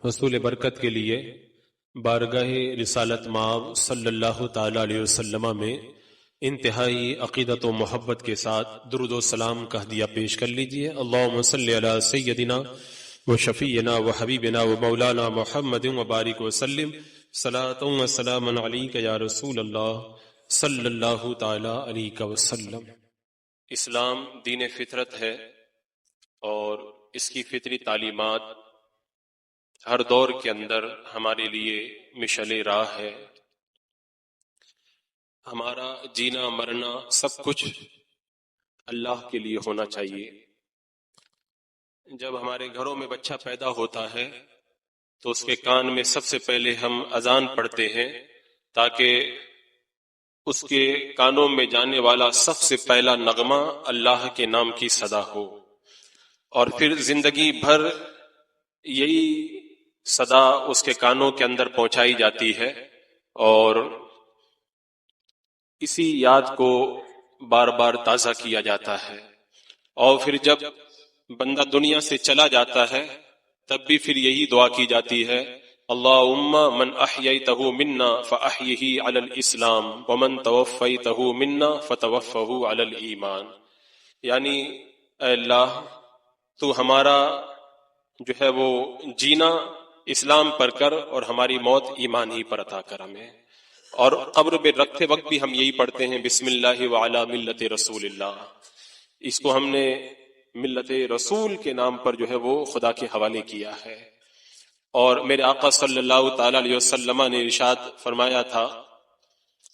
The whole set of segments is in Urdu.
حصول برکت کے لیے بارگاہ رسالت مآب صلی اللہ تعالی علیہ وسلم میں انتہائی عقیدت و محبت کے ساتھ درود و سلام کا ہدیہ پیش کر لیجئے۔ اللہم صلی علی سیدنا و شفینا و حبیبنا و مولانا محمد و بارک وسلم صلاۃ و سلام علیک یا رسول اللہ صلی اللہ تعالی علیہ وسلم۔ اسلام دین فطرت ہے اور اس کی فطری تعلیمات ہر دور کے اندر ہمارے لیے مشعل راہ ہے۔ ہمارا جینا مرنا سب کچھ اللہ کے لیے ہونا چاہیے۔ جب ہمارے گھروں میں بچہ پیدا ہوتا ہے تو اس کے کان میں سب سے پہلے ہم اذان پڑھتے ہیں تاکہ اس کے کانوں میں جانے والا سب سے پہلا نغمہ اللہ کے نام کی صدا ہو، اور پھر زندگی بھر یہی صدا اس کے کانوں کے اندر پہنچائی جاتی ہے اور اسی یاد کو بار بار تازہ کیا جاتا ہے۔ اور پھر جب بندہ دنیا سے چلا جاتا ہے تب بھی پھر یہی دعا کی جاتی ہے، اللہم من احییتہ منا فاحیہ علی الاسلام ومن توفیتہ منا فتوفہ علی الایمان، یعنی اے اللہ تو ہمارا جو ہے وہ جینا اسلام پر کر اور ہماری موت ایمان ہی پر عطا کر ہمیں۔ اور قبر میں رکھتے وقت بھی ہم یہی پڑھتے ہیں، بسم اللہ وعلی ملت رسول اللہ۔ اس کو ہم نے ملت رسول کے نام پر جو ہے وہ خدا کے حوالے کیا ہے۔ اور میرے آقا صلی اللہ تعالی علیہ وسلم نے ارشاد فرمایا تھا،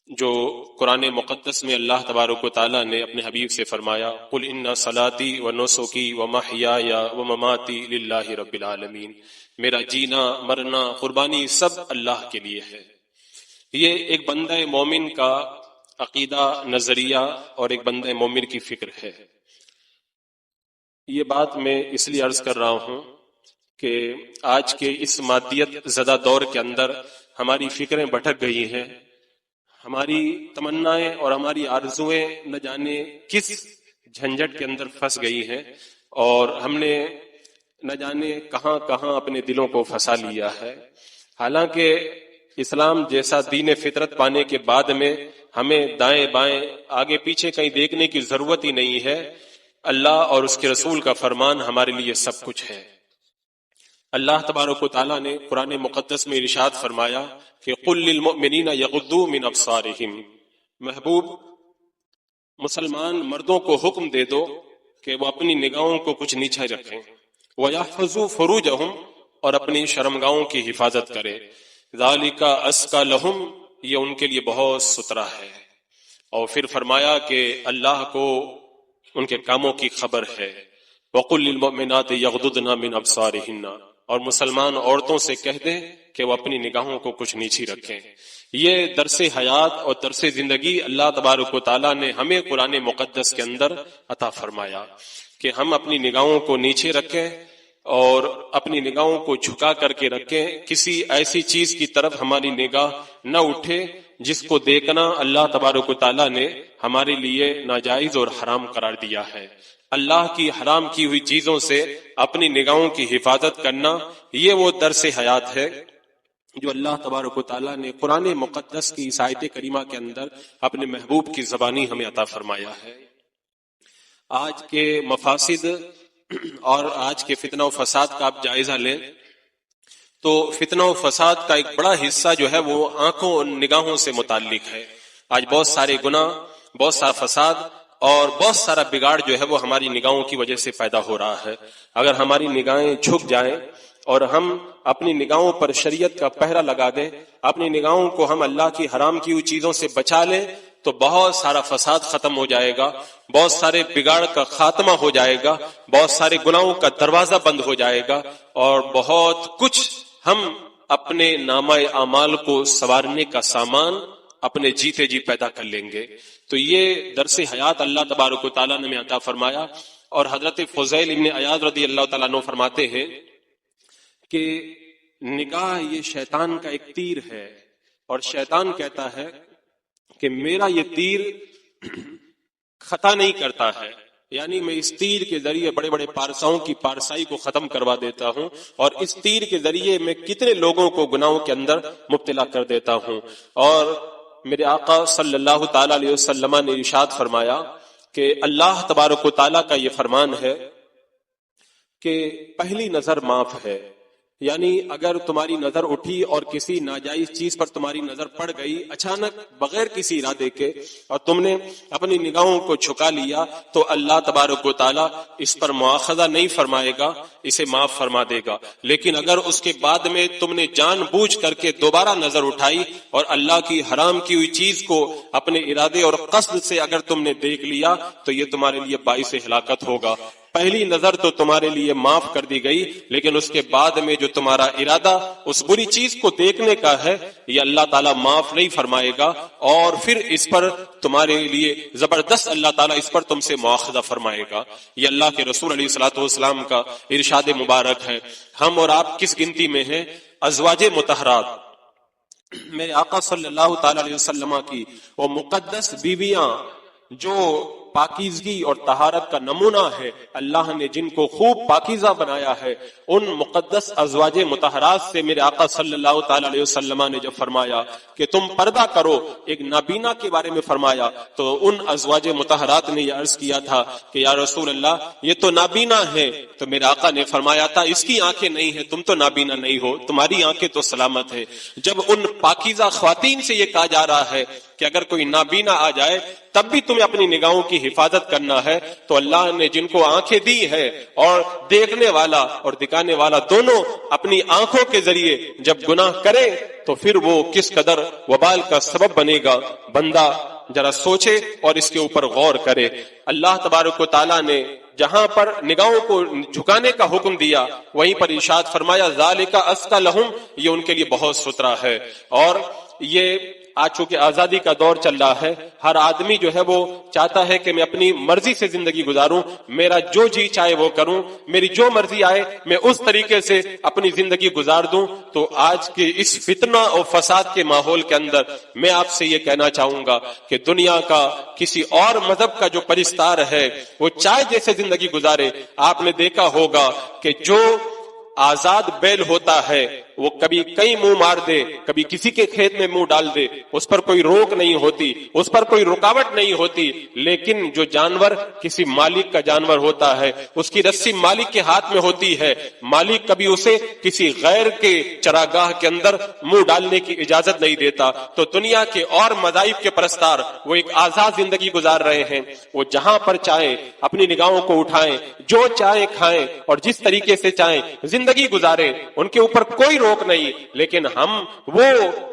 جو قرآن مقدس میں اللہ تبارک و تعالی نے اپنے حبیب سے فرمایا، قل ان صلاتی و نسکی و محیای و مماتی للہ رب العالمین، میرا جینا مرنا قربانی سب اللہ کے لیے ہے۔ یہ ایک بندہ مومن کا عقیدہ نظریہ اور ایک بندہ مومن کی فکر ہے۔ یہ بات میں اس لیے عرض کر رہا ہوں کہ آج کے اس مادیت زدہ دور کے اندر ہماری فکریں بھٹک گئی ہیں، ہماری تمنائیں اور ہماری آرزویں نہ جانے کس جھنجٹ کے اندر پھنس گئی ہیں، اور ہم نے نہ جانے کہاں کہاں اپنے دلوں کو پھنسا لیا ہے۔ حالانکہ اسلام جیسا دین فطرت پانے کے بعد میں ہمیں دائیں بائیں آگے پیچھے کہیں دیکھنے کی ضرورت ہی نہیں ہے۔ اللہ اور اس کے رسول کا فرمان ہمارے لیے سب کچھ ہے۔ اللہ تبارک و تعالیٰ نے قرآن مقدس میں ارشاد فرمایا کہ قل للمؤمنین یغضوا من ابصارہم، محبوب مسلمان مردوں کو حکم دے دو کہ وہ اپنی نگاہوں کو کچھ نیچے رکھیں، وَيَحْفَظُوا فُرُوجَهُمْ، اور اپنی شرمگاہوں کی حفاظت کرے، ذَلِكَ أَزْكَىٰ لَهُمْ، یہ ان کے لیے بہت ستھرا ہے۔ اور پھر فرمایا کہ اللہ کو ان کے کاموں کی خبر ہے، وَقُلْ لِلْمُؤْمِنَاتِ يَغْضُضْنَ مِنْ أَبْصَارِهِنَّ، اور مسلمان عورتوں سے کہہ دیں کہ وہ اپنی نگاہوں کو کچھ نیچی رکھیں۔ یہ درس حیات اور درس زندگی اللہ تبارک و تعالیٰ نے ہمیں قرآن مقدس کے اندر عطا فرمایا کہ ہم اپنی نگاہوں کو نیچے رکھیں اور اپنی نگاہوں کو جھکا کر کے رکھیں، کسی ایسی چیز کی طرف ہماری نگاہ نہ اٹھے جس کو دیکھنا اللہ تبارک و تعالیٰ نے ہمارے لیے ناجائز اور حرام قرار دیا ہے۔ اللہ کی حرام کی ہوئی چیزوں سے اپنی نگاہوں کی حفاظت کرنا، یہ وہ درس حیات ہے جو اللہ تبارک و تعالیٰ نے قرآن مقدس کی اس آیت کریمہ کے اندر اپنے محبوب کی زبانی ہمیں عطا فرمایا ہے۔ آج کے مفاسد اور آج کے فتنہ و فساد کا آپ جائزہ لیں تو فتنہ و فساد کا ایک بڑا حصہ جو ہے وہ آنکھوں اور نگاہوں سے متعلق ہے۔ آج بہت سارے گناہ، بہت سارا فساد اور بہت سارا بگاڑ جو ہے وہ ہماری نگاہوں کی وجہ سے پیدا ہو رہا ہے۔ اگر ہماری نگاہیں جھک جائیں اور ہم اپنی نگاہوں پر شریعت کا پہرہ لگا دیں، اپنی نگاہوں کو ہم اللہ کی حرام کی ہوئی چیزوں سے بچا لیں، تو بہت سارا فساد ختم ہو جائے گا، بہت سارے بگاڑ کا خاتمہ ہو جائے گا، بہت سارے گناہوں کا دروازہ بند ہو جائے گا، اور بہت کچھ ہم اپنے نامہ اعمال کو سنوارنے کا سامان اپنے جیتے جی پیدا کر لیں گے۔ تو یہ درس حیات اللہ تبارک و تعالیٰ نے ہمیں عطا فرمایا۔ اور حضرت فضیل ابن عیاض رضی اللہ تعالیٰ عنہ فرماتے ہیں کہ نگاہ یہ شیطان کا ایک تیر ہے، اور شیطان کہتا ہے کہ میرا یہ تیر خطا نہیں کرتا ہے، یعنی میں اس تیر کے ذریعے بڑے بڑے پارساؤں کی پارسائی کو ختم کروا دیتا ہوں، اور اس تیر کے ذریعے میں کتنے لوگوں کو گناہوں کے اندر مبتلا کر دیتا ہوں۔ اور میرے آقا صلی اللہ تعالی علیہ وسلم نے ارشاد فرمایا کہ اللہ تبارک و تعالیٰ کا یہ فرمان ہے کہ پہلی نظر معاف ہے، یعنی اگر تمہاری نظر اٹھی اور کسی ناجائز چیز پر تمہاری نظر پڑ گئی اچانک بغیر کسی ارادے کے، اور تم نے اپنی نگاہوں کو جھکا لیا، تو اللہ تبارک و تعالیٰ اس پر مواخذہ نہیں فرمائے گا، اسے معاف فرما دے گا۔ لیکن اگر اس کے بعد میں تم نے جان بوجھ کر کے دوبارہ نظر اٹھائی اور اللہ کی حرام کی ہوئی چیز کو اپنے ارادے اور قصد سے اگر تم نے دیکھ لیا، تو یہ تمہارے لیے باعث ہلاکت ہوگا۔ پہلی نظر تو تمہارے لیے معاف کر دی گئی، لیکن اس کے بعد میں جو تمہارا ارادہ اس بری چیز کو دیکھنے کا ہے، یہ اللہ تعالیٰ معاف نہیں فرمائے گا، اور پھر اس پر تمہارے لیے زبردست اللہ تعالیٰ اس پر تم سے مواخذہ فرمائے گا۔ یہ اللہ کے رسول علیہ الصلوۃ والسلام کا ارشاد مبارک ہے۔ ہم اور آپ کس گنتی میں ہیں؟ ازواج مطہرات، میرے آقا صلی اللہ تعالی علیہ وسلم کی وہ مقدس بیویاں جو پاکیزگی اور طہارت کا نمونہ ہے، اللہ نے جن کو خوب پاکیزہ بنایا ہے، ان مقدس ازواج مطہرات سے میرے آقا صلی اللہ تعالی علیہ وسلم نے جب فرمایا کہ تم پردہ کرو، ایک نابینا کے بارے میں فرمایا، تو ان ازواج مطہرات نے یہ عرض کیا تھا کہ یا رسول اللہ یہ تو نابینا ہے، تو میرے آقا نے فرمایا تھا اس کی آنکھیں نہیں ہیں، تم تو نابینا نہیں ہو، تمہاری آنکھیں تو سلامت ہے۔ جب ان پاکیزہ خواتین سے یہ کہا جا رہا ہے کہ اگر کوئی نابینا آ جائے تب بھی تمہیں اپنی نگاہوں کی حفاظت کرنا ہے، تو اللہ نے جن کو آنکھیں دی ہے اور دیکھنے والا اور دکھانے والا دونوں اپنی آنکھوں کے ذریعے جب گناہ کرے تو پھر وہ کس قدر وبال کا سبب بنے گا، بندہ ذرا سوچے اور اس کے اوپر غور کرے۔ اللہ تبارک و تعالیٰ نے جہاں پر نگاہوں کو جھکانے کا حکم دیا وہیں پر ارشاد فرمایا ذالک ازکی لہم، یہ ان کے لیے بہت ستھرا ہے۔ اور یہ آج چونکہ آزادی کا دور چل رہا ہے، ہر آدمی جو ہے وہ چاہتا ہے کہ میں اپنی مرضی سے زندگی گزاروں، میرا جو جی چاہے وہ کروں، میری جو مرضی آئے میں اس طریقے سے اپنی زندگی گزار دوں۔ تو آج کے اس فتنہ اور فساد کے ماحول کے اندر میں آپ سے یہ کہنا چاہوں گا کہ دنیا کا کسی اور مذہب کا جو پرستار ہے وہ چاہے جیسے زندگی گزارے، آپ نے دیکھا ہوگا کہ جو آزاد بیل ہوتا ہے وہ کبھی کہیں منہ مار دے، کبھی کسی کے کھیت میں منہ ڈال دے، اس پر کوئی روک نہیں ہوتی، اس پر کوئی رکاوٹ نہیں ہوتی۔ لیکن جو جانور کسی مالک کا جانور ہوتا ہے، اس کی رسی مالک کے ہاتھ میں ہوتی ہے، مالک کبھی اسے کسی غیر کے چراگاہ کے اندر منہ ڈالنے کی اجازت نہیں دیتا۔ تو دنیا کے اور مذاہب کے پرستار وہ ایک آزاد زندگی گزار رہے ہیں، وہ جہاں پر چاہیں اپنی نگاہوں کو اٹھائیں، جو چاہیں کھائیں اور جس طریقے سے چاہیں زندگی گزاریں، ان کے اوپر کوئی روک نہیں۔ لیکن ہم وہ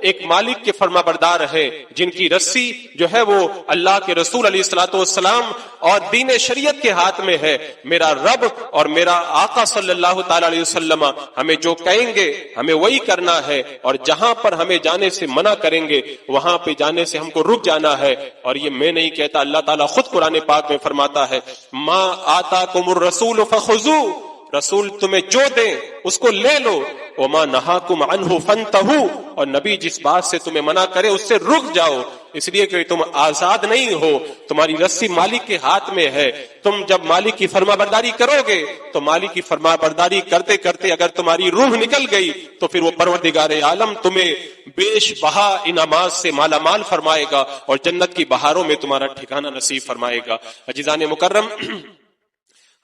ایک مالک کے فرما بردار ہیں جن کی رسی جو ہے وہ اللہ کے رسول علیہ الصلوۃ والسلام اور دین شریعت کے ہاتھ میں ہے۔ میرا رب اور میرا آقا صلی اللہ تعالی علیہ وسلم ہمیں جو کہیں گے ہمیں وہی کرنا ہے، اور جہاں پر ہمیں جانے سے منع کریں گے وہاں پہ جانے سے ہم کو رک جانا ہے۔ اور یہ میں نہیں کہتا، اللہ تعالیٰ خود قرآن پاک میں فرماتا ہے ما آتاکم الرسول فخذوہ، رسول تمہیں جو دیں اس کو لے لو، وما نہاکم عنہ فانتہوا، اور نبی جس بات سے تمہیں منع کرے اس سے رک جاؤ، اس لیے کہ تم آزاد نہیں ہو، تمہاری رسی مالک کے ہاتھ میں ہے۔ تم جب مالک کی فرما برداری کرو گے تو مالک کی فرما برداری کرتے کرتے اگر تمہاری روح نکل گئی تو پھر وہ پروردگار عالم تمہیں بیش بہا انعامات سے مالا مال فرمائے گا اور جنت کی بہاروں میں تمہارا ٹھکانہ نصیب فرمائے گا۔ عزیزان مکرم،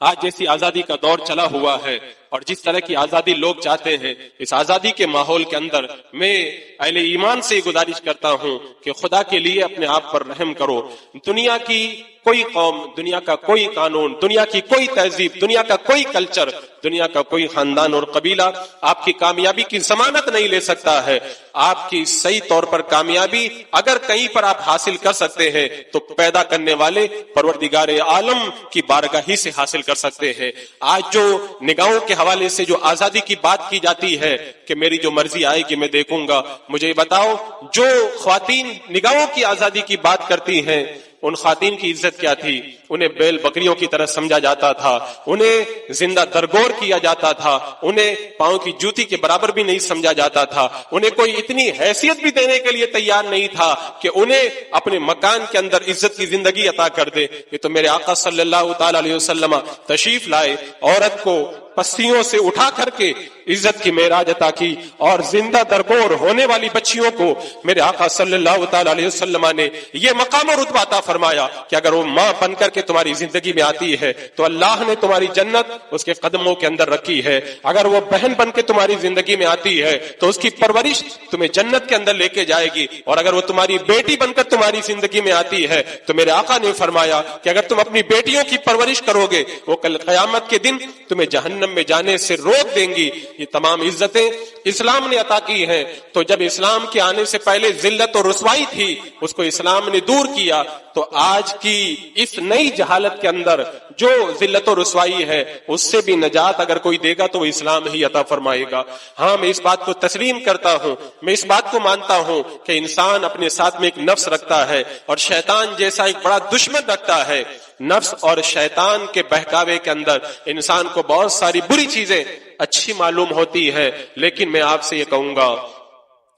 آج جیسی آزادی کا دور چلا ہوا ہے اور جس طرح کی آزادی لوگ چاہتے ہیں، اس آزادی کے ماحول کے اندر میں اہل ایمان سے گزارش کرتا ہوں کہ خدا کے لیے اپنے آپ پر رحم کرو۔ دنیا کی کوئی قوم، دنیا کا کوئی قانون، دنیا کی کوئی تہذیب، دنیا کا کوئی کلچر، دنیا کا کوئی خاندان اور قبیلہ آپ کی کامیابی کی ضمانت نہیں لے سکتا ہے۔ آپ کی صحیح طور پر کامیابی اگر کہیں پر آپ حاصل کر سکتے ہیں تو پیدا کرنے والے پروردگار عالم کی بارگاہ ہی سے حاصل کر سکتے ہیں۔ آج جو نگاہوں کے حوالے سے جو آزادی کی بات کی جاتی ہے کہ میری جو مرضی آئے گی میں دیکھوں گا، مجھے بتاؤ جو خواتین نگاہوں کی آزادی کی بات کرتی ہیں ان خواتین کی عزت کیا تھی؟ انہیں بیل بکریوں کی طرح سمجھا جاتا تھا، انہیں زندہ درگور کیا جاتا تھا، انہیں پاؤں کی جوتی کے برابر بھی نہیں سمجھا جاتا تھا، انہیں کوئی اتنی حیثیت بھی دینے کے لیے تیار نہیں تھا کہ انہیں اپنے مکان کے اندر عزت کی زندگی عطا کر دے۔ یہ تو میرے آقا صلی اللہ تعالی علیہ وسلم تشریف لائے، عورت کو پستیوں سے اٹھا کر کے عزت کی معراج عطا کی، اور زندہ درگور ہونے والی بچیوں کو میرے آقا صلی اللہ تعالی علیہ وسلم نے یہ مقام و رتبہ عطا فرمایا کہ اگر وہ ماں بن کر کے تمہاری زندگی میں آتی ہے تو اللہ نے تمہاری جنت اس کے قدموں کے اندر رکھی ہے، اگر وہ بہن بن کے تمہاری زندگی میں آتی ہے تو اس کی پرورش تمہیں جنت کے اندر لے کے جائے گی، اور اگر وہ تمہاری بیٹی بن کر تمہاری زندگی میں آتی ہے تو میرے آقا نے فرمایا کہ اگر تم اپنی بیٹیوں کی پرورش کرو گے وہ کل قیامت کے دن تمہیں جہنم میں جانے سے روک دیں گی۔ یہ تمام عزتیں اسلام نے عطا کی ہیں، تو جب اسلام کے آنے سے پہلے ذلت اور رسوائی تھی اس کو اسلام نے دور کیا، تو آج کی اس نئی جہالت کے اندر جو ذلت و رسوائی ہے اس سے بھی نجات اگر کوئی دے گا تو وہ اسلام ہی عطا فرمائے گا۔ ہاں، میں اس بات کو تسلیم کرتا ہوں، میں اس بات کو مانتا ہوں کہ انسان اپنے ساتھ میں ایک نفس رکھتا ہے اور شیطان جیسا ایک بڑا دشمن رکھتا ہے۔ نفس اور شیطان کے بہکاوے کے اندر انسان کو بہت ساری بری چیزیں اچھی معلوم ہوتی ہے، لیکن میں آپ سے یہ کہوں گا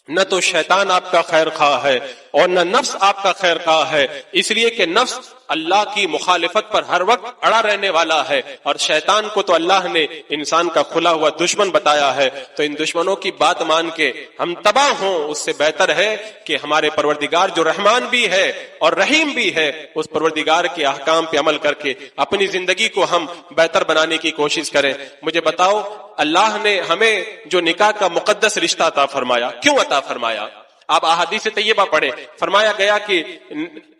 نہ تو شیطان آپ کا خیر خواہ ہے اور نہ نفس آپ کا خیر خواہ ہے، اس لیے کہ نفس اللہ کی مخالفت پر ہر وقت اڑا رہنے والا ہے، اور شیطان کو تو اللہ نے انسان کا کھلا ہوا دشمن بتایا ہے۔ تو ان دشمنوں کی بات مان کے ہم تباہ ہوں اس سے بہتر ہے کہ ہمارے پروردگار جو رحمان بھی ہے اور رحیم بھی ہے اس پروردگار کے احکام پہ عمل کر کے اپنی زندگی کو ہم بہتر بنانے کی کوشش کریں۔ مجھے بتاؤ، اللہ نے ہمیں جو نکاح کا مقدس رشتہ عطا فرمایا، کیوں عطا فرمایا؟ آپ احادیث طیبہ پڑھیں، فرمایا گیا کہ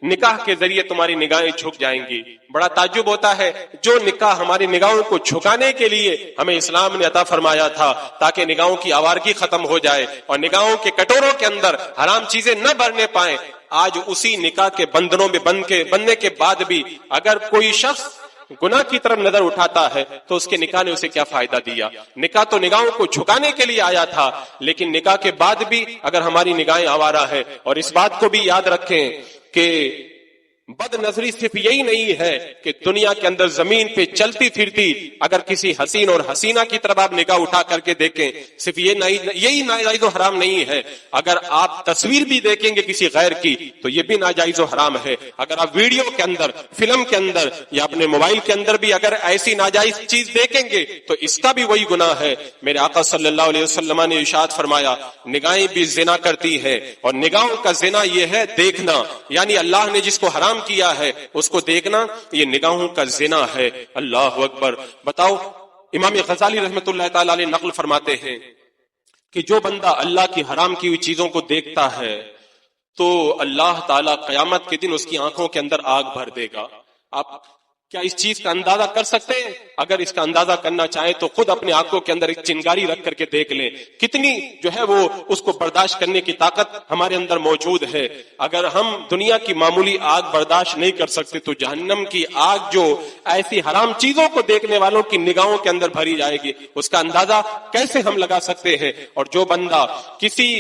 نکاح کے ذریعے تمہاری نگاہیں جھک جائیں گی۔ بڑا تعجب ہوتا ہے، جو نکاح ہماری نگاہوں کو جھکانے کے لیے ہمیں اسلام نے عطا فرمایا تھا تاکہ نگاہوں کی آوارگی ختم ہو جائے اور نگاہوں کے کٹوروں کے اندر حرام چیزیں نہ بھرنے پائیں، آج اسی نکاح کے بندنوں میں بننے کے بعد بھی اگر کوئی شخص گناہ کی طرف نظر اٹھاتا ہے تو اس کے نکاح نے اسے کیا فائدہ دیا؟ نکاح تو نگاہوں کو جھکانے کے لیے آیا تھا، لیکن نکاح کے بعد بھی اگر ہماری نگاہیں آوارہ ہیں، اور اس بات کو بھی یاد رکھیں کہ بد نظری صرف یہی نہیں ہے کہ دنیا کے اندر زمین پہ چلتی پھرتی اگر کسی حسین اور حسینہ کی طرف آپ نگاہ اٹھا کر کے دیکھیں، صرف یہی ناجائز و حرام نہیں ہے، اگر آپ تصویر بھی دیکھیں گے کسی غیر کی تو یہ بھی ناجائز و حرام ہے۔ اگر آپ ویڈیو کے اندر، فلم کے اندر یا اپنے موبائل کے اندر بھی اگر ایسی ناجائز چیز دیکھیں گے تو اس کا بھی وہی گناہ ہے۔ میرے آقا صلی اللہ علیہ وسلم نے ارشاد فرمایا، نگاہیں بھی زنا کرتی ہے، اور نگاہوں کا زنا یہ ہے دیکھنا، یعنی اللہ نے جس کو حرام کیا ہے اس کو دیکھنا، یہ نگاہوں کا زنا ہے۔ اللہ اکبر۔ بتاؤ، امام غزالی رحمت اللہ تعالی علیہ نقل فرماتے ہیں کہ جو بندہ اللہ کی حرام کی ہوئی چیزوں کو دیکھتا ہے تو اللہ تعالیٰ قیامت کے دن اس کی آنکھوں کے اندر آگ بھر دے گا۔ آپ کیا اس چیز کا اندازہ کر سکتے ہیں؟ اگر اس کا اندازہ کرنا چاہیں تو خود اپنے آنکھوں کے اندر ایک چنگاری رکھ کر کے دیکھ لیں، کتنی جو ہے وہ اس کو برداشت کرنے کی طاقت ہمارے اندر موجود ہے۔ اگر ہم دنیا کی معمولی آگ برداشت نہیں کر سکتے تو جہنم کی آگ جو ایسی حرام چیزوں کو دیکھنے والوں کی نگاہوں کے اندر بھری جائے گی، اس کا اندازہ کیسے ہم لگا سکتے ہیں؟ اور جو بندہ کسی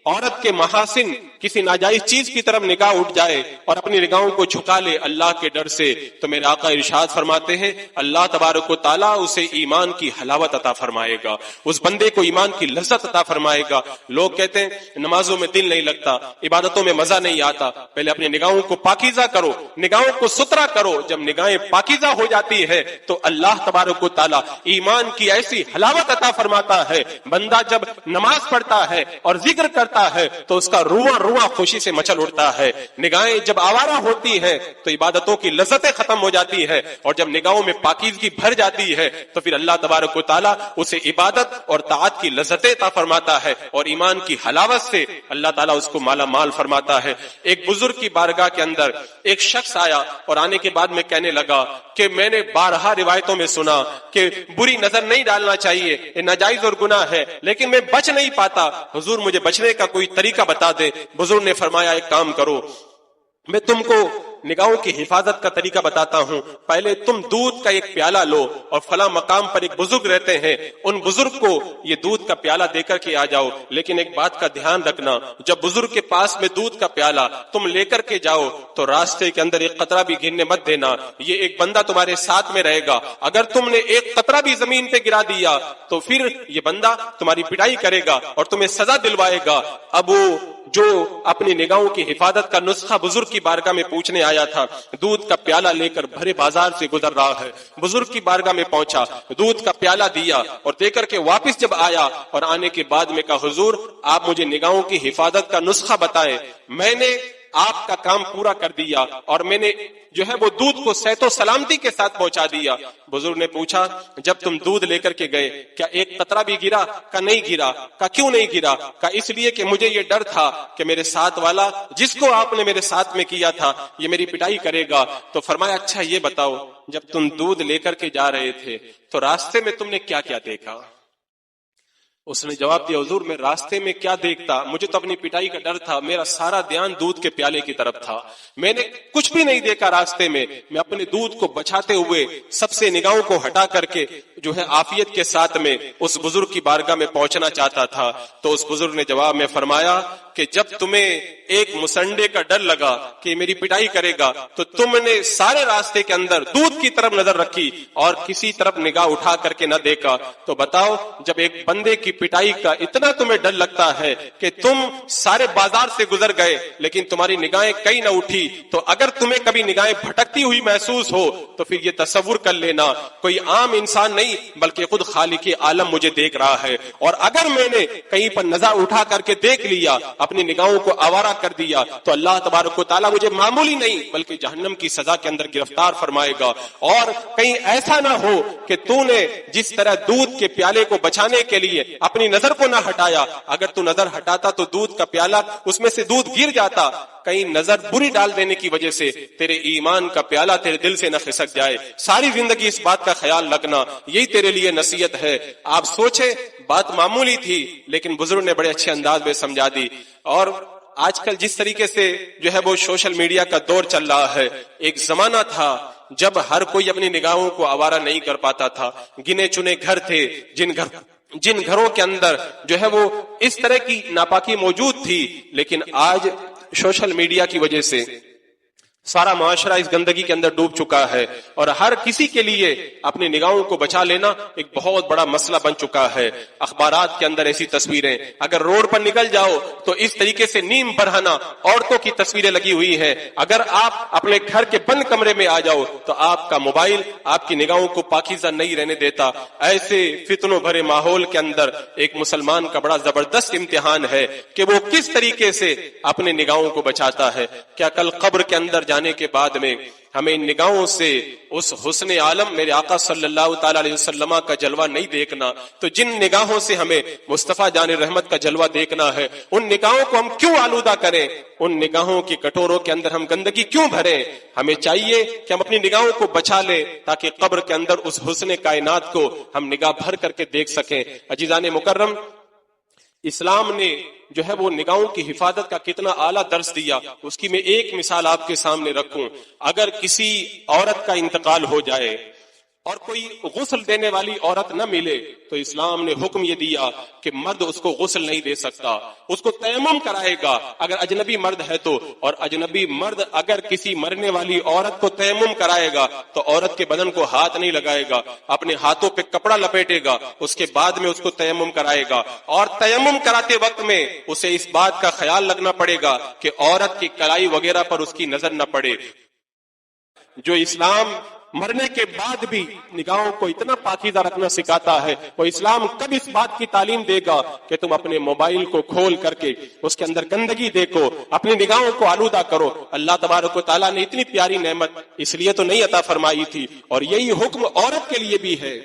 عورت کے محاسن، کسی ناجائز چیز کی طرف نگاہ اٹھ جائے اور اپنی نگاہوں کو جھکا لے اللہ کے ڈر سے، تو میرے آقا ارشاد فرماتے ہیں اللہ تبارک و تعالیٰ اسے ایمان کی حلاوت عطا فرمائے گا، اس بندے کو ایمان کی لذت عطا فرمائے گا۔ لوگ کہتے ہیں نمازوں میں دل نہیں لگتا، عبادتوں میں مزہ نہیں آتا۔ پہلے اپنی نگاہوں کو پاکیزہ کرو، نگاہوں کو ستھرا کرو۔ جب نگاہیں پاکیزہ ہو جاتی ہے تو اللہ تبارک و تعالیٰ ایمان کی ایسی حلاوت عطا فرماتا ہے، بندہ جب نماز پڑھتا ہے اور ذکر کرتا ہے تو اس کا رواں خوشی سے مچل اٹھتا ہے۔ نگاہیں جب آوارہ ہوتی ہیں تو عبادتوں کی لذتیں ختم ہو جاتی ہے، اور جب نگاہوں میں پاکیزگی بھر جاتی ہے تو پھر اللہ تبارک و تعالیٰ اسے عبادت اور طاعت کی لذتیں عطا فرماتا ہے، اور ایمان کی حلاوت سے اللہ تعالیٰ اس کو مالا مال فرماتا ہے۔ ایک بزرگ کی بارگاہ کے اندر ایک شخص آیا اور آنے کے بعد میں کہنے لگا کہ میں نے بارہا روایتوں میں سنا کہ بری نظر نہیں ڈالنا چاہیے، یہ ناجائز اور گناہ ہے، لیکن میں بچ نہیں پاتا، حضور مجھے بچنے کا کوئی طریقہ بتا دے۔ بزرگ نے فرمایا ایک کام کرو، میں تم کو نگاہوں کی حفاظت کا طریقہ بتاتا ہوں. پہلے تم دودھ کا ایک پیالہ لو اور فلاں مقام پر ایک بزرگ رہتے ہیں, ان بزرگ کو یہ دودھ کا پیالہ دے کر کے آ جاؤ. لیکن ایک بات کا دھیان رکھنا, جب بزرگ کے پاس میں دودھ کا پیالہ تم لے کر کے جاؤ تو راستے کے اندر ایک قطرہ بھی گرنے مت دینا. یہ ایک بندہ تمہارے ساتھ میں رہے گا, اگر تم نے ایک قطرہ بھی زمین پہ گرا دیا تو پھر یہ بندہ تمہاری پٹائی کرے گا اور تمہیں سزا دلوائے گا. اب وہ جو اپنی نگاہوں کی حفاظت کا نسخہ بزرگ کی بارگاہ میں پوچھنے آیا تھا, دودھ کا پیالہ لے کر بھرے بازار سے گزر رہا ہے, بزرگ کی بارگاہ میں پہنچا, دودھ کا پیالہ دیا اور دے کر کے واپس جب آیا اور آنے کے بعد میں کہا, حضور آپ مجھے نگاہوں کی حفاظت کا نسخہ بتائیں. میں نے آپ کا کام پورا کر دیا اور میں نے جو ہے وہ دودھ کو صحت و سلامتی کے ساتھ پہنچا دیا. بزرگ نے پوچھا, جب تم دودھ لے کر کے گئے کیا ایک قطرہ بھی گرا؟ کا نہیں گرا. کا کیوں نہیں گرا؟ کا اس لیے کہ مجھے یہ ڈر تھا کہ میرے ساتھ والا جس کو آپ نے میرے ساتھ میں کیا تھا یہ میری پٹائی کرے گا. تو فرمایا, اچھا یہ بتاؤ, جب تم دودھ لے کر کے جا رہے تھے تو راستے میں تم نے کیا کیا دیکھا؟ اس نے جواب دیا, حضور میں راستے میں کیا دیکھتا, مجھے تو اپنی پٹائی کا ڈر تھا, میرا سارا دھیان دودھ کے پیالے کی طرف تھا, میں نے کچھ بھی نہیں دیکھا راستے میں. میں اپنے دودھ کو بچاتے ہوئے سب سے نگاہوں کو ہٹا کر کے جو ہے عافیت کے ساتھ میں اس بزرگ کی بارگاہ میں پہنچنا چاہتا تھا. تو اس بزرگ نے جواب میں فرمایا کہ جب تمہیں ایک مسنڈے کا ڈر لگا کہ میری پٹائی کرے گا تو تم نے سارے راستے کے اندر دودھ کی طرف نظر رکھی اور کسی طرف نگاہ اٹھا کر کے نہ دیکھا. تو بتاؤ, جب ایک بندے کی پٹائی کا اتنا تمہیں ڈر لگتا ہے کہ تم سارے بازار سے گزر گئے لیکن تمہاری نگاہیں کہیں نہ اٹھی, تو اگر تمہیں کبھی نگاہیں بھٹکتی ہوئی محسوس ہو تو پھر یہ تصور کر لینا کوئی عام انسان نہیں بلکہ خود خالق عالم مجھے دیکھ رہا ہے. اور اگر میں نے کہیں پر نظر اٹھا کر کے دیکھ لیا, اپنی نگاہوں کو آوارہ کر دیا, تو اللہ تبارک و تعالیٰ مجھے معمولی نہیں بلکہ جہنم کی سزا کے اندر گرفتار فرمائے گا. اور کہیں ایسا نہ ہو کہ تو نے جس طرح دودھ کے پیالے کو بچانے کے لیے اپنی نظر کو نہ ہٹایا, اگر تو نظر ہٹاتا تو دودھ کا پیالہ اس میں سے دودھ گر جاتا, کہیں نظر بری ڈال دینے کی وجہ سے تیرے ایمان کا پیالہ تیرے دل سے نہ کھسک جائے. ساری زندگی اس بات کا خیال رکھنا, یہی تیرے لیے نصیحت ہے. آپ سوچے بات معمولی تھی لیکن بزرگ نے بڑے اچھے انداز میں سمجھا دی. اور آج کل جس طریقے سے جو ہے وہ سوشل میڈیا کا دور چل رہا ہے, ایک زمانہ تھا جب ہر کوئی اپنی نگاہوں کو آوارہ نہیں کر پاتا تھا, گنے چنے گھر تھے جن گھروں کے اندر جو ہے وہ اس طرح کی ناپاکی موجود تھی. لیکن آج سوشل میڈیا کی وجہ سے سارا معاشرہ اس گندگی کے اندر ڈوب چکا ہے اور ہر کسی کے لیے اپنی نگاہوں کو بچا لینا ایک بہت بڑا مسئلہ بن چکا ہے. اخبارات کے اندر ایسی تصویریں, اگر روڈ پر نکل جاؤ تو اس طریقے سے نیم برہنہ عورتوں کی تصویریں لگی ہوئی ہیں. اگر آپ اپنے گھر کے بند کمرے میں آ جاؤ تو آپ کا موبائل آپ کی نگاہوں کو پاکیزہ نہیں رہنے دیتا. ایسے فتنوں بھرے ماحول کے اندر ایک مسلمان کا بڑا زبردست امتحان ہے کہ وہ کس طریقے سے اپنے نگاہوں کو بچاتا ہے. کیا کل قبر کے اندر جانے کے بعد میں ہمیں ان نگاہوں سے اس حسن عالم میرے آقا صلی اللہ تعالی علیہ وسلم کا جلوہ نہیں دیکھنا؟ تو جن نگاہوں سے ہمیں مصطفیٰ جان رحمت کا جلوہ دیکھنا ہے, ان نگاہوں کو ہم کیوں آلودہ کریں؟ ان نگاہوں کی کٹوروں کے اندر ہم گندگی کیوں بھریں؟ ہمیں چاہیے کہ ہم اپنی نگاہوں کو بچا لیں تاکہ قبر کے اندر اس حسن کائنات کو ہم نگاہ بھر کر کے دیکھ سکیں. عزیزان مکرم, اسلام نے جو ہے وہ نگاہوں کی حفاظت کا کتنا اعلیٰ درس دیا, اس کی میں ایک مثال آپ کے سامنے رکھوں. اگر کسی عورت کا انتقال ہو جائے اور کوئی غسل دینے والی عورت نہ ملے تو اسلام نے حکم یہ دیا کہ مرد اس کو غسل نہیں دے سکتا, اس کو تیمم کرائے گا اگر اجنبی مرد ہے تو. اور اجنبی مرد اگر کسی مرنے والی عورت کو تیمم کرائے گا تو عورت کے بدن کو ہاتھ نہیں لگائے گا, اپنے ہاتھوں پہ کپڑا لپیٹے گا, اس کے بعد میں اس کو تیمم کرائے گا. اور تیمم کراتے وقت میں اسے اس بات کا خیال رکھنا پڑے گا کہ عورت کی کلائی وغیرہ پر اس کی نظر نہ پڑے. جو اسلام مرنے کے بعد بھی نگاہوں کو اتنا پاکیزہ رکھنا سکھاتا ہے, وہ اسلام کب اس بات کی تعلیم دے گا کہ تم اپنے موبائل کو کھول کر کے اس کے اندر گندگی دیکھو, اپنی نگاہوں کو آلودہ کرو؟ اللہ تبارک و تعالیٰ نے اتنی پیاری نعمت اس لیے تو نہیں عطا فرمائی تھی. اور یہی حکم عورت کے لیے بھی ہے.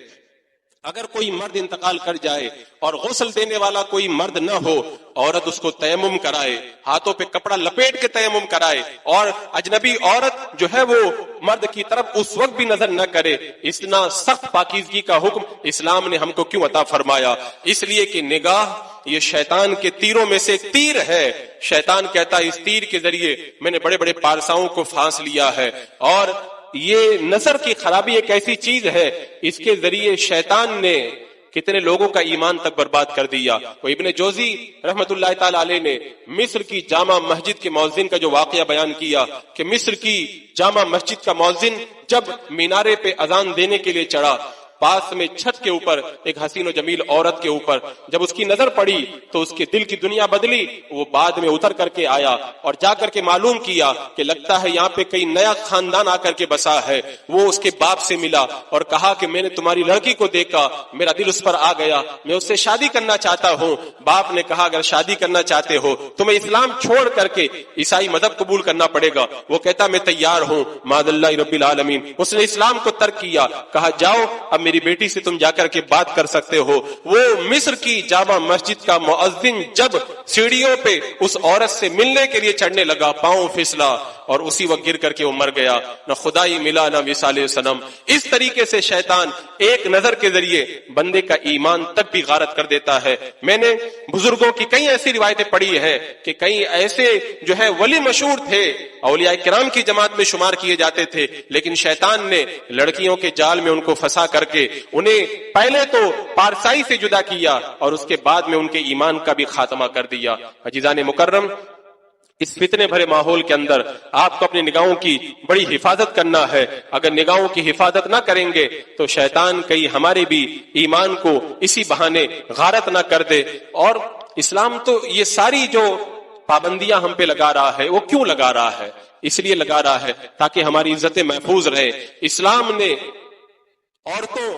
اگر کوئی مرد انتقال کر جائے اور غسل دینے والا کوئی مرد نہ ہو, عورت اس کو تیمم کرائے, ہاتھوں پہ کپڑا لپیٹ کے تیمم کرائے, اور اجنبی عورت جو ہے وہ مرد کی طرف اس وقت بھی نظر نہ کرے. اتنا سخت پاکیزگی کا حکم اسلام نے ہم کو کیوں عطا فرمایا؟ اس لیے کہ نگاہ یہ شیطان کے تیروں میں سے ایک تیر ہے. شیطان کہتا ہے اس تیر کے ذریعے میں نے بڑے بڑے پارساؤں کو پھانس لیا ہے. اور یہ نظر کی خرابی ایک ایسی چیز ہے، اس کے ذریعے شیطان نے کتنے لوگوں کا ایمان تک برباد کر دیا. وہ ابن جوزی رحمت اللہ تعالی علیہ نے مصر کی جامع مسجد کے مؤذن کا جو واقعہ بیان کیا کہ مصر کی جامع مسجد کا مؤذن جب مینارے پہ اذان دینے کے لیے چڑھا، پاس میں چھت کے اوپر ایک حسین و جمیل عورت کے اوپر جب اس کی نظر پڑی تو اس کے دل کی دنیا بدلی. وہ بعد میں اتر کر کے آیا اور جا کر کے معلوم کیا کہ لگتا ہے یہاں پہ کئی نیا خاندان آ کر کے بسا ہے. وہ اس کے باپ سے ملا اور کہا کہ میں نے تمہاری لڑکی کو دیکھا، میرا دل اس پر آ گیا، میں اس سے شادی کرنا چاہتا ہوں. باپ نے کہا اگر شادی کرنا چاہتے ہو تمہیں اسلام چھوڑ کر کے عیسائی مذہب قبول کرنا پڑے گا. وہ کہتا میں تیار ہوں. معاذ اللہ رب العالمین اس نے اسلام کو ترک کیا. کہا جاؤ اب میری بیٹی سے تم جا کر کے بات کر سکتے ہو. وہ مصر کی جامع مسجد کا مؤذن جب سیڑھیوں پہ اس عورت سے ملنے کے لیے چڑھنے لگا، پاؤں پھسلا اور اسی وقت گر کر کے وہ مر گیا. نہ خدائی ملا نہ وصال صنم. اس طریقے سے شیطان ایک نظر کے ذریعے بندے کا ایمان تک بھی غارت کر دیتا ہے. میں نے بزرگوں کی کئی ایسی روایتیں پڑھی ہیں کہ کئی ایسے جو ہے ولی مشہور تھے، اولیاء کرام کی جماعت میں شمار کیے جاتے تھے، لیکن شیطان نے لڑکیوں کے جال میں ان کو پھنسا کر کے انہیں پہلے تو پارسائی سے جدا کیا اور اس کے بعد میں ان کے ایمان کا بھی خاتمہ کر دیا. عزیزان مکرم، اس فتنے بھرے ماحول کے اندر آپ کو اپنی نگاہوں کی بڑی حفاظت کرنا ہے. اگر نگاہوں کی حفاظت نہ کریں گے تو شیطان کہیں ہمارے بھی ایمان کو اسی بہانے غارت نہ کر دے. اور اسلام تو یہ ساری جو پابندیاں ہم پہ لگا رہا ہے وہ کیوں لگا رہا ہے؟ اس لیے لگا رہا ہے تاکہ ہماری عزتیں محفوظ رہے. اسلام نے عورتوں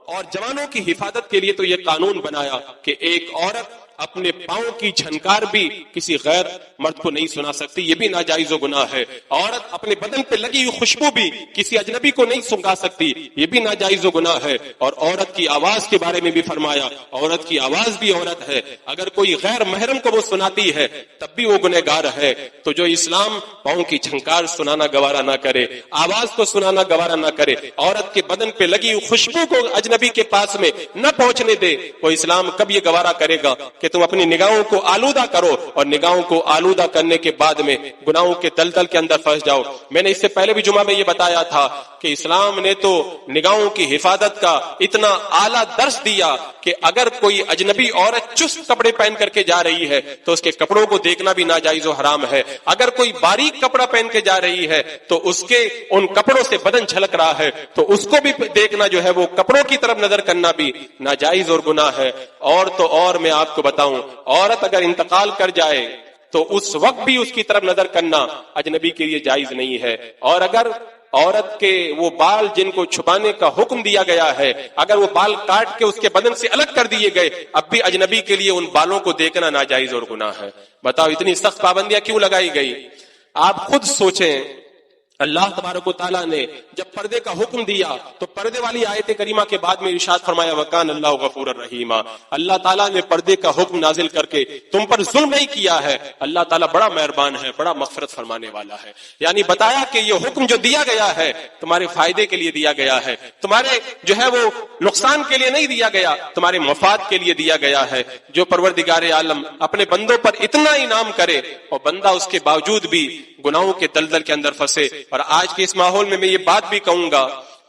اور جوانوں کی حفاظت کے لیے تو یہ قانون بنایا کہ ایک عورت اپنے پاؤں کی جھنکار بھی کسی غیر مرد کو نہیں سنا سکتی، یہ بھی ناجائز و گناہ ہے. عورت اپنے بدن پہ لگی ہوئی خوشبو بھی کسی اجنبی کو نہیں سنگا سکتی، یہ بھی ناجائز و گناہ ہے. اور عورت کی آواز کے بارے میں بھی فرمایا عورت کی آواز بھی عورت ہے، اگر کوئی غیر محرم کو وہ سناتی ہے تب بھی وہ گنہگار ہے. تو جو اسلام پاؤں کی جھنکار سنانا گوارا نہ کرے، آواز کو سنانا گوارا نہ کرے، عورت کے بدن پہ لگی ہوئی خوشبو کو اجنبی کے پاس میں نہ پہنچنے دے، وہ اسلام کب یہ گوارا کرے گا کہ تم اپنی نگاہوں کو آلودہ کرو اور نگاہوں کو آلودہ کرنے کے بعد میں گناہوں کے دلدل کے اندر پھنس جاؤ. میں نے اس سے پہلے بھی جمعہ میں یہ بتایا تھا کہ اسلام نے تو نگاہوں کی حفاظت کا اتنا اعلیٰ درس دیا کہ اگر کوئی اجنبی عورت چست کپڑے پہن کر کے جا رہی ہے تو اس کے کپڑوں کو دیکھنا بھی ناجائز و حرام ہے. اگر کوئی باریک کپڑا پہن کے جا رہی ہے تو اس کے ان کپڑوں سے بدن جھلک رہا ہے تو اس کو بھی دیکھنا جو ہے وہ کپڑوں کی طرف نظر کرنا بھی ناجائز اور گناہ ہے. اور تو اور میں آپ کو بتاؤں عورت اگر انتقال کر جائے تو اس وقت بھی اس کی طرف نظر کرنا اجنبی کے لیے جائز نہیں ہے. اور اگر عورت کے وہ بال جن کو چھپانے کا حکم دیا گیا ہے اگر وہ بال کاٹ کے اس کے بدن سے الگ کر دیے گئے اب بھی اجنبی کے لیے ان بالوں کو دیکھنا ناجائز اور گناہ ہے. بتاؤ اتنی سخت پابندیاں کیوں لگائی گئی؟ آپ خود سوچیں. اللہ تبارک و تعالیٰ نے جب پردے کا حکم دیا تو پردے والی آیت کریمہ کے بعد میں ارشاد فرمایا وَكَانَ اللَّهُ غَفُورًا رَحِيمًا. اللہ تعالیٰ نے پردے کا حکم نازل کر کے تم پر ظلم نہیں کیا ہے. اللہ تعالیٰ بڑا مہربان ہے، بڑا مغفرت فرمانے والا ہے. یعنی بتایا کہ یہ حکم جو دیا گیا ہے تمہارے فائدے کے لیے دیا گیا ہے، تمہارے جو ہے وہ نقصان کے لیے نہیں دیا گیا، تمہارے مفاد کے لیے دیا گیا ہے. جو پروردگار عالم اپنے بندوں پر اتنا انعام کرے اور بندہ اس کے باوجود بھی گناہوں کے دلدل کے اندر پھنسے. اور آج کے اس ماحول میں یہ بات بھی کہوں گا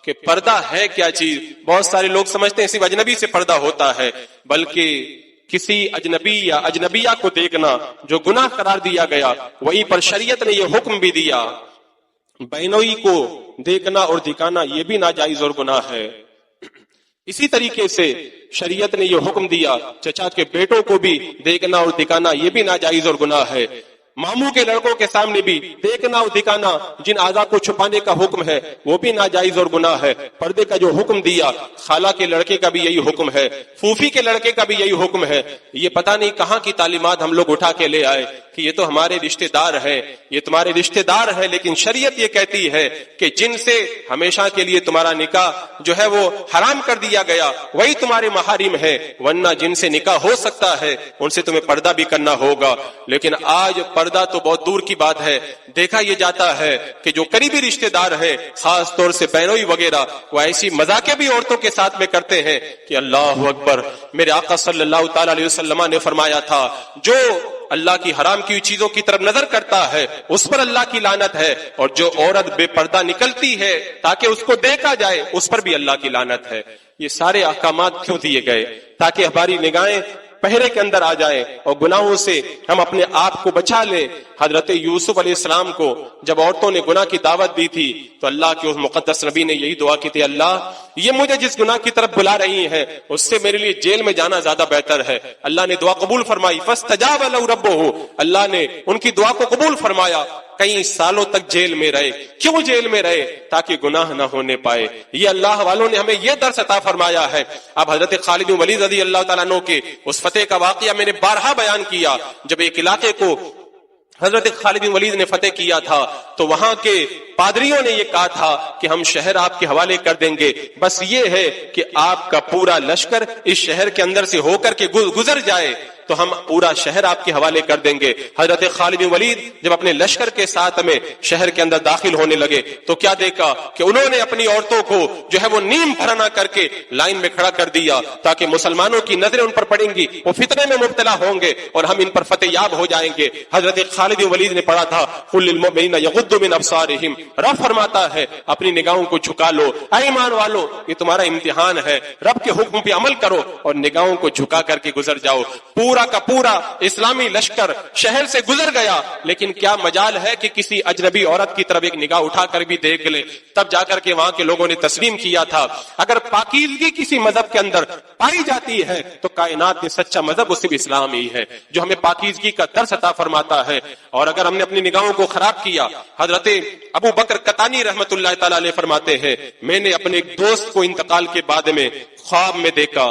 کہ پردہ ہے کیا چیز. بہت سارے لوگ سمجھتے ہیں صرف اجنبی سے پردہ ہوتا ہے، بلکہ کسی اجنبی یا اجنبیہ کو دیکھنا جو گناہ قرار دیا گیا وہیں پر شریعت نے یہ حکم بھی دیا بہنوئی کو دیکھنا اور دکھانا یہ بھی ناجائز اور گناہ ہے. اسی طریقے سے شریعت نے یہ حکم دیا چچا کے بیٹوں کو بھی دیکھنا اور دکھانا یہ بھی ناجائز اور گناہ ہے. ماموں کے لڑکوں کے سامنے بھی دیکھنا اور دکھانا جن اعضاء کو چھپانے کا حکم ہے وہ بھی ناجائز اور گناہ ہے. پردے کا جو حکم دیا خالہ کے لڑکے کا بھی یہی حکم ہے، پھوپھی کے لڑکے کا بھی یہی حکم ہے. یہ پتہ نہیں کہاں کی تعلیمات ہم لوگ اٹھا کے لے آئے کہ یہ تو ہمارے رشتہ دار ہیں، یہ تمہارے رشتہ دار ہیں، لیکن شریعت یہ کہتی ہے کہ جن سے ہمیشہ کے لیے تمہارا نکاح جو ہے وہ حرام کر دیا گیا وہی تمہارے محارم ہے، ورنہ جن سے نکاح ہو سکتا ہے ان سے تمہیں پردہ بھی کرنا ہوگا. لیکن آج پردہ تو بہت دور کی بات ہے، دیکھا یہ جاتا ہے کہ جو قریبی رشتہ دار ہیں، خاص طور سے بہنوئی وغیرہ، وہ ایسی مذاقیں بھی عورتوں کے ساتھ میں کرتے ہیں کہ اللہ اکبر، میرے آقا صلی اللہ تعالی علیہ وسلم نے فرمایا تھا جو اللہ کی حرام کی چیزوں کی طرف نظر کرتا ہے اس پر اللہ کی لعنت ہے، اور جو عورت بے پردہ نکلتی ہے تاکہ اس کو دیکھا جائے اس پر بھی اللہ کی لعنت ہے۔ یہ سارے احکامات کیوں دیے گئے؟ تاکہ ہماری نگاہیں پہرے کے اندر آ جائیں اور گناہوں سے ہم اپنے آپ کو بچا لیں۔ حضرت یوسف علیہ السلام کو جب عورتوں نے گناہ کی دعوت دی تھی تو اللہ کے اس مقدس نبی نے یہی دعا کی تھی، اللہ یہ مجھے جس گناہ کی طرف بلا رہی ہیں اس سے میرے لیے جیل میں جانا زیادہ بہتر ہے۔ اللہ نے دعا قبول فرمائی، فاستجاب له ربه، اللہ نے ان کی دعا کو قبول فرمایا۔ کئی سالوں تک جیل میں رہے، کیوں جیل میں رہے؟ تاکہ گناہ نہ ہونے پائے۔ یہ اللہ والوں نے ہمیں یہ درس عطا فرمایا ہے۔ اب حضرت خالد بن ولید رضی اللہ تعالیٰ عنہ کے اس فتح کا واقعہ میں نے بارہا بیان کیا۔ جب ایک علاقے کو حضرت خالد بن ولید نے فتح کیا تھا تو وہاں کے پادریوں نے یہ کہا تھا کہ ہم شہر آپ کے حوالے کر دیں گے، بس یہ ہے کہ آپ کا پورا لشکر اس شہر کے اندر سے ہو کر کے گزر جائے تو ہم پورا شہر آپ کے حوالے کر دیں گے۔ حضرت خالد بن ولید جب اپنے لشکر کے ساتھ میں شہر کے اندر داخل ہونے لگے تو کیا دیکھا کہ انہوں نے اپنی عورتوں کو جو ہے وہ نیم بھرنا کر کے لائن میں کھڑا کر دیا تاکہ مسلمانوں کی نظریں ان پر پڑیں گی، وہ فتنے میں مبتلا ہوں گے اور ہم ان پر فتح یاب ہو جائیں گے۔ حضرت خالد بن ولید نے پڑھا تھا قل للمؤمنین یغضوا من ابصارہم، رب فرماتا ہے اپنی نگاہوں کو جھکا لو، اے ایمان والو یہ تمہارا امتحان ہے، رب کے حکم پہ عمل کرو اور نگاہوں کو جھکا کر کے گزر جاؤ۔ پورا کا پورا اسلامی لشکر شہر سے گزر گیا، لیکن کیا مجال ہے کہ کسی اجنبی عورت کی طرف ایک نگاہ اٹھا کر بھی دیکھ لے؟ تب جا کر کے وہاں کے لوگوں نے تسلیم کیا تھا۔ اگر پاکیزگی کسی مذہب کے اندر پائی جاتی ہے تو کائنات میں سچا مذہب صرف اسلام ہی ہے جو ہمیں پاکیزگی کا درس عطا فرماتا ہے۔ اور اگر ہم نے اپنی نگاہوں کو خراب کیا، حضرت ابو بکر قطانی رحمت اللہ تعالی علیہ فرماتے ہیں میں نے اپنے ایک دوست کو انتقال کے بعد میں خواب میں دیکھا،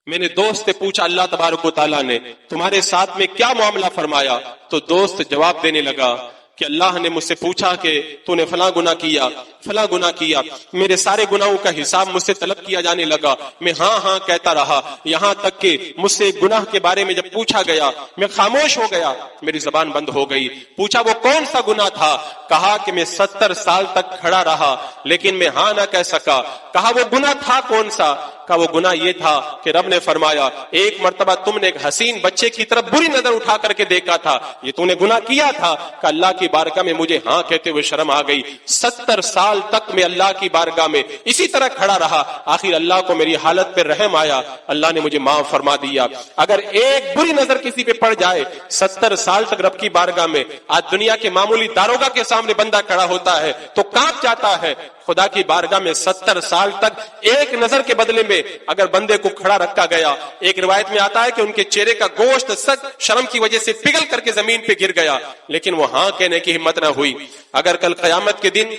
میں نے دوست سے پوچھا اللہ تبارک و تعالیٰ نے تمہارے ساتھ میں کیا معاملہ فرمایا؟ تو دوست جواب دینے لگا کہ اللہ نے مجھ سے پوچھا کہ تو نے فلاں گناہ کیا، فلاں گناہ کیا، میرے سارے گناہوں کا حساب مجھ سے طلب کیا جانے لگا، میں ہاں ہاں کہتا رہا، یہاں تک کہ مجھ سے گناہ کے بارے میں جب پوچھا گیا میں خاموش ہو گیا، میری زبان بند ہو گئی۔ پوچھا وہ کون سا گناہ تھا؟ کہا کہ میں 70 سال تک کھڑا رہا لیکن میں ہاں نہ کہہ سکا۔ کہا وہ گناہ تھا کون سا؟ کہا وہ گناہ یہ تھا کہ رب نے فرمایا ایک مرتبہ تم نے ایک حسین بچے کی طرف بری نظر اٹھا کر کے دیکھا تھا، یہ تو نے گناہ کیا تھا۔ کہ اللہ کی بارگاہ میں مجھے ہاں کہتے ہوئے شرم آ گئی، 70 سال تک میں اللہ کی بارگاہ میں اسی طرح کھڑا رہا، آخر اللہ کو میری حالت پہ رحم آیا، اللہ نے مجھے معاف فرما دیا۔ اگر ایک بری نظر کسی پہ پڑ جائے 70 سال تک رب کی بارگاہ میں، آج دنیا کے معمولی داروگا کے سامنے بندہ کھڑا ہوتا ہے تو کانپ جاتا ہے، خدا کی بارگاہ میں 70 سال تک ایک نظر کے بدلے میں اگر بندے کو کھڑا رکھا گیا، ایک روایت میں آتا ہے کہ ان کے چہرے کا گوشت سچ شرم کی وجہ سے پگھل کر کے زمین پہ گر گیا، لیکن وہ ہاں کہنے کی ہمت نہ ہوئی۔ اگر کل قیامت کے دن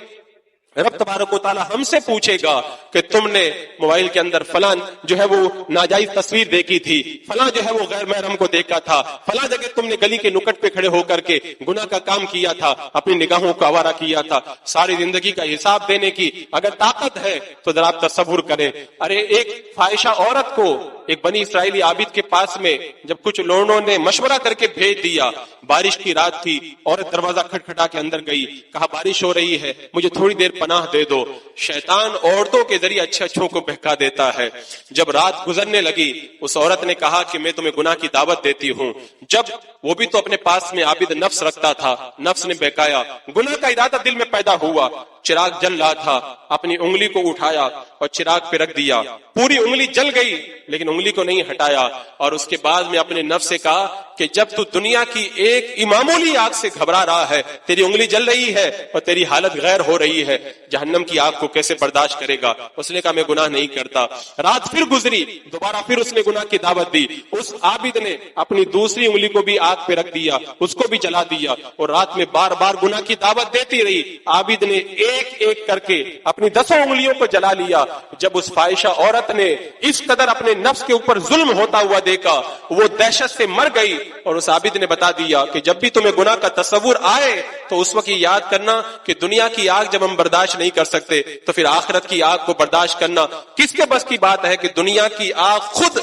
رب تبارک و تعالی ہم سے پوچھے گا کہ تم نے موبائل کے اندر فلاں جو ہے وہ ناجائز تصویر دیکھی تھی، فلاں جو ہے وہ غیر محرم کو دیکھا تھا، فلاں جگہ تم نے گلی کے نکٹ پہ کھڑے ہو کر کے گناہ کا کام کیا تھا، اپنی نگاہوں کو آوارہ کیا تھا، ساری زندگی کا حساب دینے کی اگر طاقت ہے تو ذرا آپ تصور کریں۔ ارے ایک فاحشہ عورت کو ایک بنی اسرائیلی عابد کے پاس میں جب کچھ لوگوں نے مشورہ کر کے بھیج دیا، بارش کی رات تھی، عورت دروازہ کھٹکھٹا کے اندر گئی، کہا بارش ہو رہی ہے مجھے تھوڑی دیر پناہ دے دو۔ شیطان عورتوں کے ذریعے اچھے اچھوں کو بہکا دیتا ہے۔ جب رات گزرنے لگی اس عورت نے کہا کہ میں تمہیں گناہ کی دعوت دیتی ہوں، جب وہ بھی تو اپنے پاس میں عابد نفس رکھتا تھا، نفس نے بہکایا، گناہ کا ارادہ دل میں پیدا ہوا، چراغ جل رہا تھا، اپنی انگلی کو اٹھایا اور چراغ پہ رکھ دیا، پوری انگلی جل گئی لیکن انگلی کو نہیں ہٹایا، اور اس کے بعد میں اپنے نفس سے کہا کہ جب تو دنیا کی ایک معمولی آگ سے گھبرا رہا ہے، تیری انگلی جل رہی ہے اور تیری حالت غیر ہو رہی ہے، جہنم کی آگ کو کیسے برداشت کرے گا؟ اس نے کہا میں گناہ نہیں کرتا۔ رات پھر گزری، دوبارہ پھر اس نے گناہ کی دعوت دی، اس عابد نے اپنی دوسری انگلی کو بھی آگ پہ رکھ دیا، اس کو بھی جلا دیا، اور رات میں بار بار گناہ کی دعوت دیتی رہی۔ عابد نے ایک ایک کر کے اپنی 10 انگلیوں کو جلا لیا۔ جب اس فاحشہ عورت نے اس قدر اپنے نفس کے اوپر ظلم ہوتا ہوا دیکھا، وہ دہشت سے مر گئی، اور اس عابد نے بتا دیا کہ جب بھی تمہیں گناہ کا تصور آئے تو اس وقت یاد کرنا کہ دنیا کی آگ جب ہم برداشت نہیں کر سکتے تو پھر آخرت کی آگ کو برداشت کرنا کس کے بس کی بات ہے؟ کہ دنیا کی آگ خود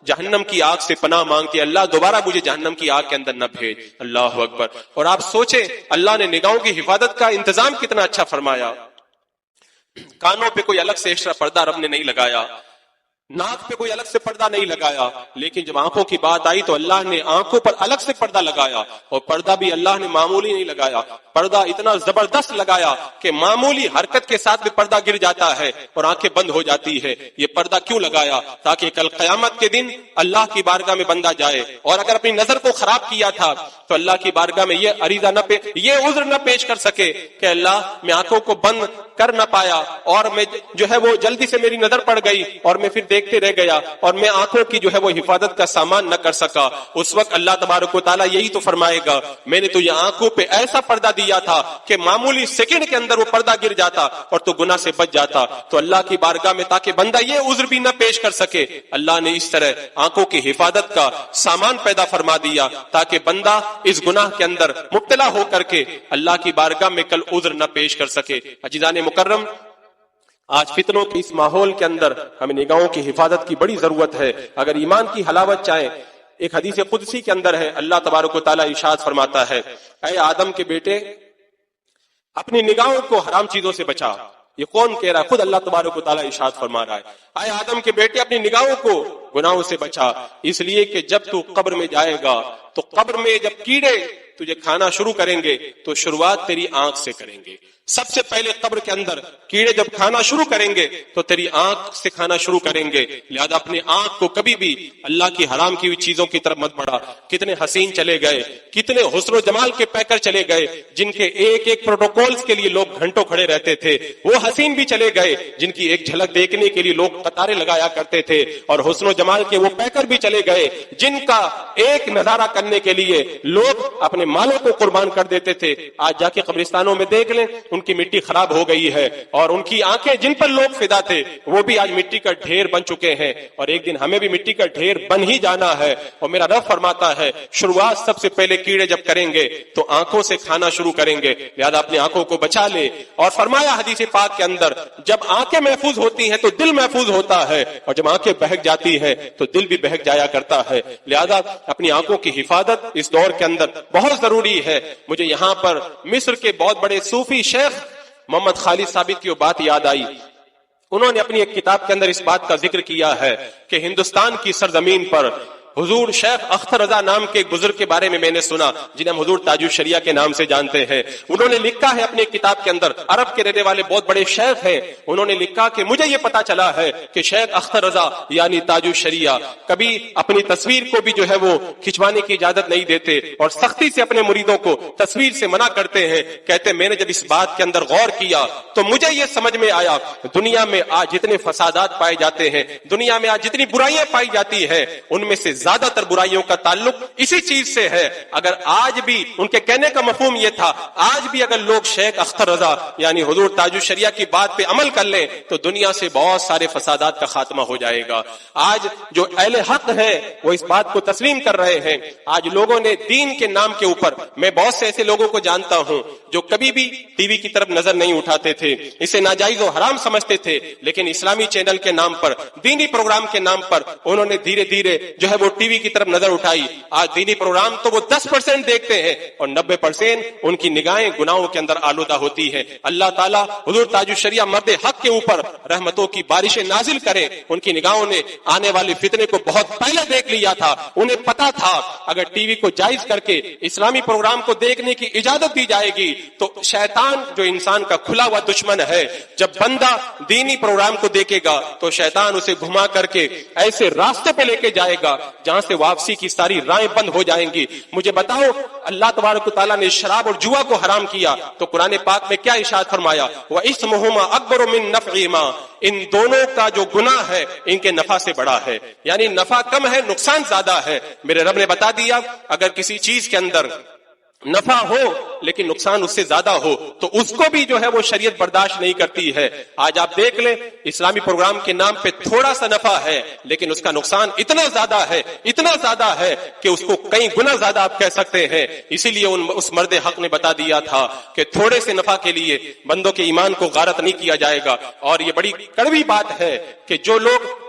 جہنم کی آگ سے پناہ مانگتی ہے، اللہ دوبارہ مجھے جہنم کی آگ کے اندر نہ بھیج. اللہ اکبر. اور آپ سوچیں اللہ نے نگاہوں کی حفاظت کا انتظام کتنا اچھا فرمایا. کانوں پہ کوئی الگ سے ایکسٹرا پردہ رب نے نہیں لگایا، ناک پہ کوئی الگ سے پردہ نہیں لگایا، لیکن جب آنکھوں کی بات آئی تو اللہ نے آنکھوں پر الگ سے پردہ لگایا. اور پردہ بھی اللہ نے معمولی نہیں لگایا، پردہ اتنا زبردست لگایا کہ معمولی حرکت کے ساتھ بھی پردہ گر جاتا ہے اور آنکھیں بند ہو جاتی ہے. یہ پردہ کیوں لگایا؟ تاکہ کل قیامت کے دن اللہ کی بارگاہ میں بندہ جائے اور اگر اپنی نظر کو خراب کیا تھا تو اللہ کی بارگاہ میں یہ عریضہ یہ عذر نہ پیش کر سکے کہ اللہ میں آنکھوں کو بند کر نہ پایا اور میں جو ہے وہ جلدی سے میری نظر پڑ گئی اور میں پھر دیکھتے رہ گیا اور میں آنکھوں کی جو ہے وہ حفاظت کا سامان نہ کر سکا. اس وقت اللہ تبارک و تعالیٰ یہی تو فرمائے گا میں نے تجھے آنکھوں پہ ایسا پردہ دیا تھا کہ معمولی سیکنڈ کے اندر وہ پردہ گر جاتا اور تو گناہ سے بچ جاتا. تو اللہ کی بارگاہ میں تاکہ بندہ یہ عذر بھی نہ پیش کر سکے اللہ نے اس طرح آنکھوں کی حفاظت کا سامان پیدا فرما دیا تاکہ بندہ اس گناہ کے اندر مبتلا ہو کر کے اللہ کی بارگاہ میں کل عذر نہ پیش کر سکے. عزیزان مکرم، آج فتنوں کے اس ماحول کے اندر ہمیں نگاہوں کی حفاظت کی بڑی ضرورت ہے. اگر ایمان کی حلاوت چاہیں، ایک حدیث قدسی کے اندر ہے اللہ تبارک و تعالیٰ ارشاد فرماتا ہے اے آدم کے بیٹے اپنی نگاہوں کو حرام چیزوں سے بچا. یہ کون کہہ رہا ہے؟ خود اللہ تبارک و تعالیٰ ارشاد فرما رہا ہے اے آدم کے بیٹے اپنی نگاہوں کو گناہوں سے بچا، اس لیے کہ جب تو قبر میں جائے گا تو قبر میں جب کیڑے تجھے کھانا شروع کریں گے تو شروعات تیری آنکھ سے کریں گے. سب سے پہلے قبر کے اندر کیڑے جب کھانا شروع کریں گے تو تیری آنکھ سے کھانا شروع کریں گے. لہذا اپنے آنکھ کو کبھی بھی اللہ کی حرام کی ہوئی چیزوں کی طرف مت بڑھا. کتنے حسین چلے گئے، کتنے حسن و جمال کے پیکر چلے گئے جن کے ایک ایک پروٹوکولز کے لیے لوگ گھنٹوں کھڑے رہتے تھے. وہ حسین بھی چلے گئے جن کی ایک جھلک دیکھنے کے لیے لوگ قطاریں لگایا کرتے تھے. اور حسن و جمال کے وہ پیکر بھی چلے گئے جن کا ایک نظارہ کرنے کے لیے لوگ اپنے مالوں کو قربان کر دیتے تھے. آج جا کے قبرستانوں میں دیکھ لیں ان کی مٹی خراب ہو گئی ہے اور ان کی آنکھیں جن پر لوگ فدا تھے وہ بھی آج مٹی کا ڈھیر بن چکے ہیں اور ایک دن ہمیں بھی مٹی کا ڈھیر بن ہی جانا ہے. اور میرا رب فرماتا ہے شروعات سب سے پہلے کیڑے جب کریں گے تو آنکھوں سے کھانا شروع کریں گے. لہذا اپنی آنکھوں کو بچا لے. اور فرمایا حدیث پاک کے اندر جب آنکھیں محفوظ ہوتی ہیں تو دل محفوظ ہوتا ہے اور جب آنکھیں بہک جاتی ہیں تو دل بھی بہک جایا کرتا ہے. لہذا اپنی آنکھوں کی حفاظت اس دور کے اندر بہت ضروری ہے. مجھے یہاں پر مصر کے بہت بڑے صوفی شیخ محمد خالد ثابت کی وہ بات یاد آئی. انہوں نے اپنی ایک کتاب کے اندر اس بات کا ذکر کیا ہے کہ ہندوستان کی سرزمین پر حضور شیخ اختر رضا نام کے ایک بزرگ کے بارے میں نے سنا جنہیں ہم حضور تاج الشریعہ کے نام سے جانتے ہیں. انہوں نے لکھا ہے اپنی کتاب کے اندر، عرب کے رہنے والے بہت بڑے شیخ ہیں، انہوں نے لکھا کہ مجھے یہ پتا چلا ہے کہ شیخ اختر رضا یعنی تاج الشریعہ کبھی اپنی تصویر کو بھی جو ہے وہ کھنچوانے کی اجازت نہیں دیتے اور سختی سے اپنے مریدوں کو تصویر سے منع کرتے ہیں. کہتے میں نے جب اس بات کے اندر غور کیا تو مجھے یہ سمجھ میں آیا دنیا میں آج جتنے فسادات پائے جاتے ہیں، دنیا میں آج جتنی برائیاں پائی جاتی ہیں، ان میں سے زیادہ تر برائیوں کا تعلق اسی چیز سے ہے. اگر آج بھی ان کے کہنے کا مفہوم یہ تھا آج بھی اگر لوگ شیخ اختر رضا یعنی حضور تاج الشریعہ کی بات پہ عمل کر لیں تو دنیا سے بہت سارے فسادات کا خاتمہ ہو جائے گا. آج جو اہل حق ہیں وہ اس بات کو تسلیم کر رہے ہیں. آج لوگوں نے دین کے نام کے اوپر، میں بہت سے ایسے لوگوں کو جانتا ہوں جو کبھی بھی ٹی وی کی طرف نظر نہیں اٹھاتے تھے، اسے ناجائز و حرام سمجھتے تھے، لیکن اسلامی چینل کے نام پر، دینی پروگرام کے نام پر انہوں نے دھیرے دھیرے جو ہے وہ ٹی وی کی طرف نظر اٹھائی. آج دینی پروگرام تو وہ 10% دیکھتے ہیں اور 90% ان کی نگاہیں گناہوں کے اندر آلودہ ہوتی ہے. اللہ تعالیٰ حضور تاج الشریعہ مرد حق کے اوپر رحمتوں کی بارشیں نازل کرے. ان کی نگاہوں نے آنے والے فتنے کو بہت پہلے دیکھ لیا تھا. انہیں پتا تھا اگر ٹی وی کو جائز کر کے اسلامی پروگرام کو دیکھنے کی اجازت دی جائے گی تو شیطان جو انسان کا کھلا ہوا دشمن ہے، جب بندہ دینی پروگرام کو دیکھے گا تو شیطان اسے گھما کر کے ایسے راستے پہ لے کے جائے گا جہاں سے واپسی کی ساری راہیں بند ہو جائیں گی. مجھے بتاؤ اللہ تبارک و تعالیٰ نے شراب اور جوا کو حرام کیا تو قرآن پاک میں کیا ارشاد فرمایا؟ وَإِثْمُهُمَا أَكْبَرُ مِن نَفْعِهِمَا، ان دونوں کا جو گناہ ہے ان کے نفع سے بڑا ہے. یعنی نفع کم ہے، نقصان زیادہ ہے. میرے رب نے بتا دیا اگر کسی چیز کے اندر نفع ہو لیکن نقصان اس سے زیادہ ہو تو اس کو بھی جو ہے وہ شریعت برداشت نہیں کرتی ہے. آج آپ دیکھ لیں اسلامی پروگرام کے نام پہ تھوڑا سا نفع ہے لیکن اس کا نقصان اتنا زیادہ ہے، اتنا زیادہ ہے کہ اس کو کئی گنا زیادہ آپ کہہ سکتے ہیں. اسی لیے اس مرد حق نے بتا دیا تھا کہ تھوڑے سے نفع کے لیے بندوں کے ایمان کو غارت نہیں کیا جائے گا. اور یہ بڑی کڑوی بات ہے کہ جو لوگ